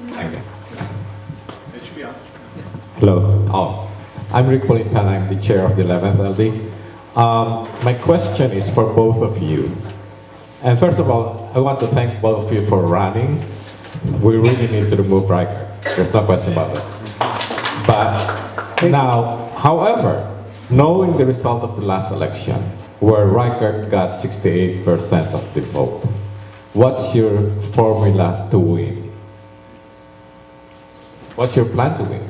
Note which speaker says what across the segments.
Speaker 1: Thank you.
Speaker 2: It should be on.
Speaker 1: Hello. Oh, I'm Rick Polintan. I'm the chair of the 11th LD. My question is for both of you. And first of all, I want to thank both of you for running. We really need to remove Reichert. There's no question about it. But now, however, knowing the result of the last election, where Reichert got 68% of the vote, what's your formula to win? What's your plan to win?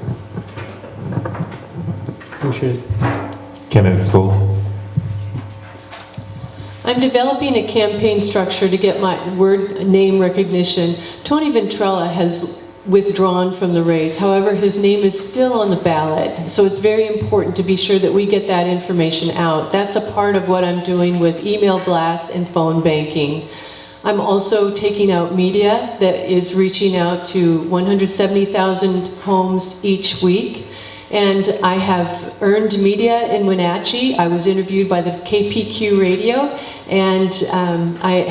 Speaker 3: Alida Skold.
Speaker 4: I'm developing a campaign structure to get my word name recognition. Tony Ventrella has withdrawn from the race. However, his name is still on the ballot. So it's very important to be sure that we get that information out. That's a part of what I'm doing with email blasts and phone banking. I'm also taking out media that is reaching out to 170,000 homes each week. And I have earned media in Wenatchee. I was interviewed by the KPQ radio, and I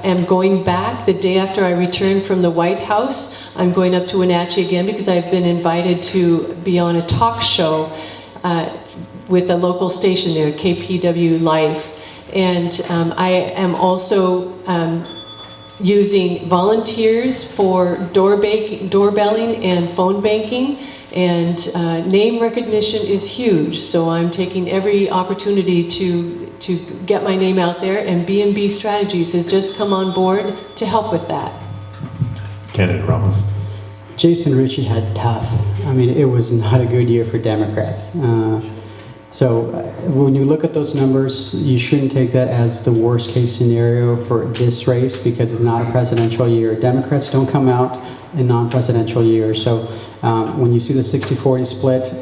Speaker 4: am going back the day after I return from the White House. I'm going up to Wenatchee again because I've been invited to be on a talk show with a local station there, KPW Life. And I am also using volunteers for doorbelling and phone banking. And name recognition is huge, so I'm taking every opportunity to get my name out there, and B&B Strategies has just come on board to help with that.
Speaker 3: Alida Ramos.
Speaker 5: Jason Ritchie had tough. I mean, it was not a good year for Democrats. So when you look at those numbers, you shouldn't take that as the worst case scenario for this race because it's not a presidential year. Democrats don't come out in non-presidential years. So when you see the 60-40 split,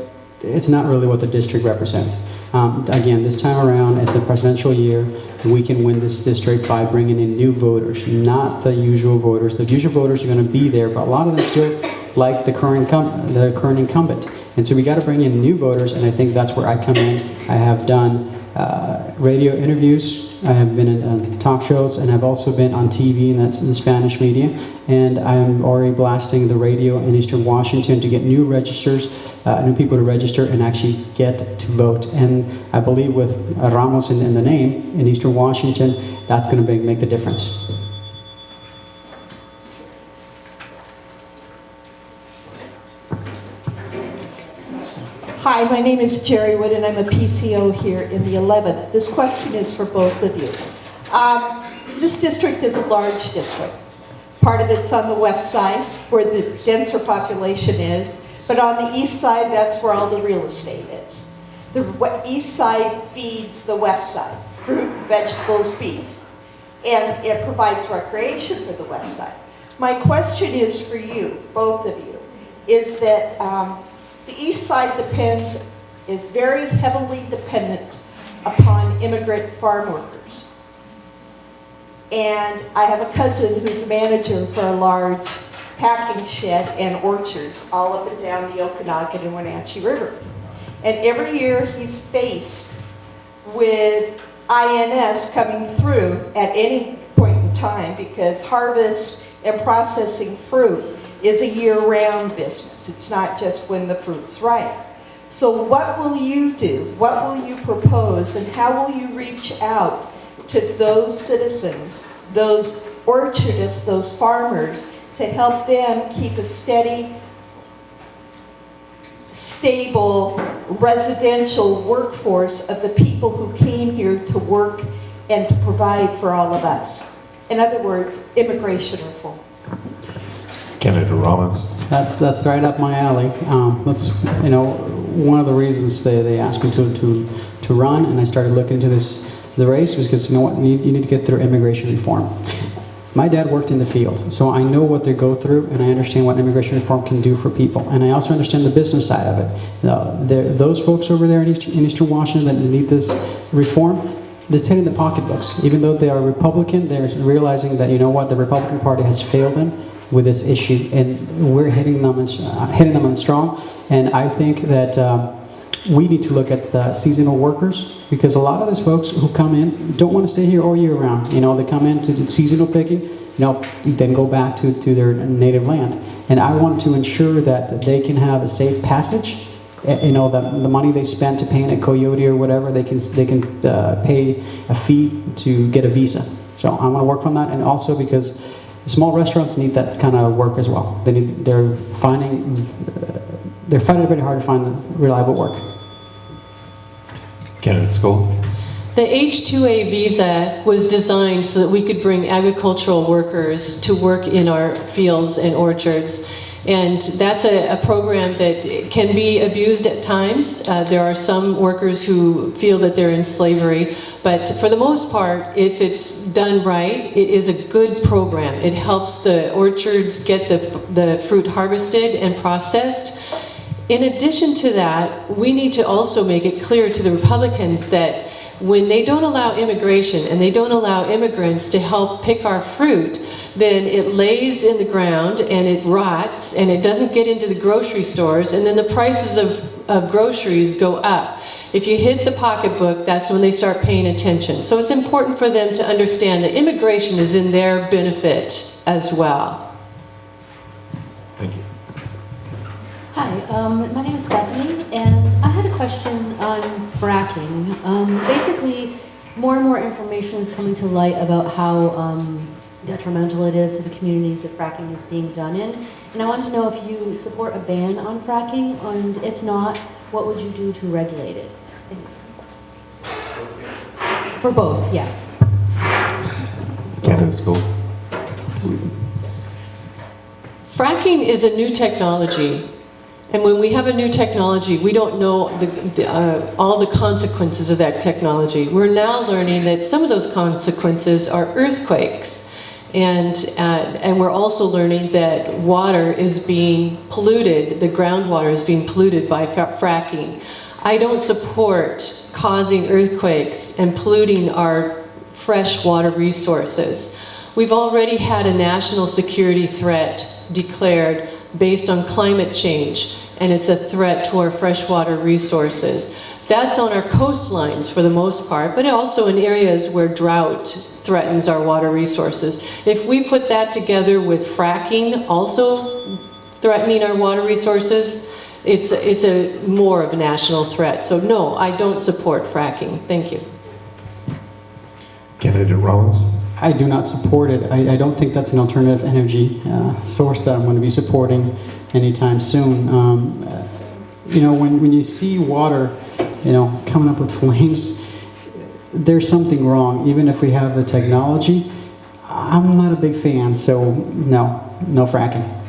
Speaker 5: it's not really what the district represents. Again, this time around, it's a presidential year. We can win this district by bringing in new voters, not the usual voters. The usual voters are going to be there, but a lot of them still like the current incumbent. And so we got to bring in new voters, and I think that's where I come in. I have done radio interviews, I have been in talk shows, and I've also been on TV, and that's in the Spanish media. And I'm already blasting the radio in Eastern Washington to get new registers, new people to register and actually get to vote. And I believe with Ramos in the name in Eastern Washington, that's going to make the difference.
Speaker 6: Hi, my name is Jerry Wood, and I'm a PCO here in the 11th. This question is for both of you. This district is a large district. Part of it's on the west side, where the denser population is, but on the east side, that's where all the real estate is. The east side feeds the west side, fruit, vegetables, beef, and it provides recreation for the west side. My question is for you, both of you, is that the east side is very heavily dependent upon immigrant farm workers. And I have a cousin who's a manager for a large packing shed and orchards all up and down the Okanagan and Wenatchee River. And every year he's faced with INS coming through at any point in time because harvest and processing fruit is a year-round business. It's not just when the fruit's ripe. So what will you do? What will you propose? And how will you reach out to those citizens, those orchardists, those farmers, to help them keep a steady, stable, residential workforce of the people who came here to work and to provide for all of us? In other words, immigration reform.
Speaker 3: Alida Ramos.
Speaker 5: That's right up my alley. That's one of the reasons they asked me to run, and I started looking into the race was because you need to get through immigration reform. My dad worked in the field, so I know what they go through, and I understand what immigration reform can do for people, and I also understand the business side of it. Those folks over there in Eastern Washington that need this reform, it's hitting the pocketbooks. Even though they are Republican, they're realizing that the Republican Party has failed them with this issue, and we're hitting them on strong. And I think that we need to look at the seasonal workers, because a lot of those folks who come in don't want to stay here all year round. You know, they come in to do seasonal picking, you know, then go back to their native land. And I want to ensure that they can have a safe passage. You know, the money they spend to paint a coyote or whatever, they can pay a fee to get a visa. So I want to work on that, and also because small restaurants need that kind of work as well. They're finding it very hard to find reliable work.
Speaker 3: Candidate Skold.
Speaker 4: The H-2A visa was designed so that we could bring agricultural workers to work in our fields and orchards. And that's a program that can be abused at times. There are some workers who feel that they're in slavery, but for the most part, if it's done right, it is a good program. It helps the orchards get the fruit harvested and processed. In addition to that, we need to also make it clear to the Republicans that when they don't allow immigration and they don't allow immigrants to help pick our fruit, then it lays in the ground and it rots and it doesn't get into the grocery stores, and then the prices of groceries go up. If you hit the pocketbook, that's when they start paying attention. So it's important for them to understand that immigration is in their benefit as well.
Speaker 3: Thank you.
Speaker 7: Hi, my name is Bethany, and I had a question on fracking. Basically, more and more information is coming to light about how detrimental it is to the communities that fracking is being done in. And I want to know if you support a ban on fracking, and if not, what would you do to regulate it? Thanks. For both, yes.
Speaker 3: Candidate Skold.
Speaker 4: Fracking is a new technology. And when we have a new technology, we don't know all the consequences of that technology. We're now learning that some of those consequences are earthquakes. And we're also learning that water is being polluted, the groundwater is being polluted by fracking. I don't support causing earthquakes and polluting our fresh water resources. We've already had a national security threat declared based on climate change, and it's a threat to our freshwater resources. That's on our coastlines for the most part, but also in areas where drought threatens our water resources. If we put that together with fracking also threatening our water resources, it's a more of a national threat. So no, I don't support fracking. Thank you.
Speaker 3: Candidate Ramos.
Speaker 5: I do not support it. I don't think that's an alternative energy source that I'm going to be supporting anytime soon. You know, when you see water, you know, coming up with flames, there's something wrong. Even if we have the technology, I'm not a big fan. So no fracking.